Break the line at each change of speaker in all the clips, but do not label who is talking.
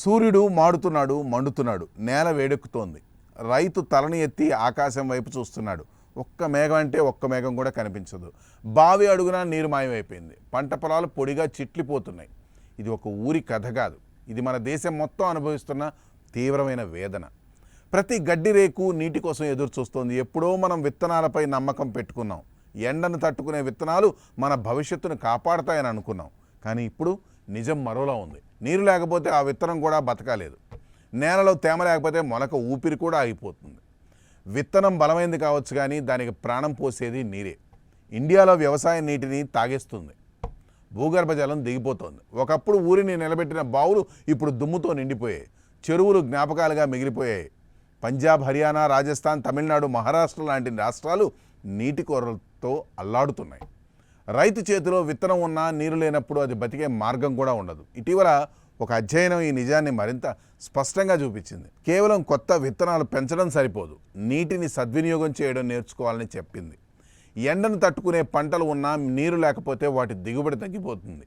సూర్యుడు మాడుతున్నాడు, మండుతున్నాడు. నేల వేడెక్కుతోంది. రైతు తలని ఎత్తి ఆకాశం వైపు చూస్తున్నాడు. ఒక్క మేఘం అంటే ఒక్క మేఘం కూడా కనిపించదు. బావి అడుగున నీరు మాయమైపోయింది. పంట పొలాలు పొడిగా చిట్లిపోతున్నాయి. ఇది ఒక ఊరి కథ కాదు. ఇది మన దేశం మొత్తం అనుభవిస్తున్న తీవ్రమైన వేదన. ప్రతి గడ్డి రేకు నీటి కోసం ఎదురు చూస్తోంది. ఎప్పుడో మనం విత్తనాలపై నమ్మకం పెట్టుకున్నాం. ఎండను తట్టుకునే విత్తనాలు మన భవిష్యత్తును కాపాడతాయని అనుకున్నాం. కానీ ఇప్పుడు నిజం మరోలా ఉంది. నీరు లేకపోతే ఆ విత్తనం కూడా బతకలేదు. నేలలో తేమ లేకపోతే మొలక ఊపిరి కూడా ఆగిపోతుంది. విత్తనం బలమైంది కావచ్చు, కానీ దానికి ప్రాణం పోసేది నీరే. ఇండియాలో వ్యవసాయ నీటిని తాగేస్తుంది. భూగర్భ జలం దిగిపోతోంది. ఒకప్పుడు ఊరిని నిలబెట్టిన బావులు ఇప్పుడు దుమ్ముతో నిండిపోయాయి. చెరువులు జ్ఞాపకాలుగా మిగిలిపోయాయి. పంజాబ్, హర్యానా, రాజస్థాన్, తమిళనాడు, మహారాష్ట్ర లాంటి రాష్ట్రాలు నీటి కొరతతో అల్లాడుతున్నాయి. రైతు చేతిలో విత్తనం ఉన్నా నీరు లేనప్పుడు అది బతికే మార్గం కూడా ఉండదు. ఇటీవల ఒక అధ్యయనం ఈ నిజాన్ని మరింత స్పష్టంగా చూపించింది. కేవలం కొత్త విత్తనాలు పెంచడం సరిపోదు, నీటిని సద్వినియోగం చేయడం నేర్చుకోవాలని చెప్పింది. ఎండను తట్టుకునే పంటలు ఉన్నా నీరు లేకపోతే వాటి దిగుబడి తగ్గిపోతుంది.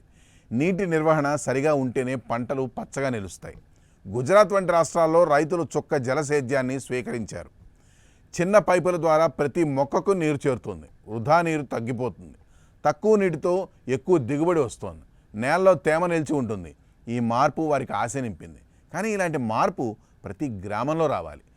నీటి నిర్వహణ సరిగా ఉంటేనే పంటలు పచ్చగా నిలుస్తాయి. గుజరాత్ వంటి రాష్ట్రాల్లో రైతులు చుక్క జలసేద్యాన్ని స్వీకరించారు. చిన్న పైపుల ద్వారా ప్రతి మొక్కకు నీరు చేరుతుంది. వృధా నీరు తగ్గిపోతుంది. తక్కువ నీటితో ఎక్కువ దిగుబడి వస్తుంది. నేలలో తేమ నిలిచి ఉంటుంది. ఈ మార్పు వారికి ఆశ నింపింది. కానీ ఇలాంటి మార్పు ప్రతి గ్రామంలో రావాలి.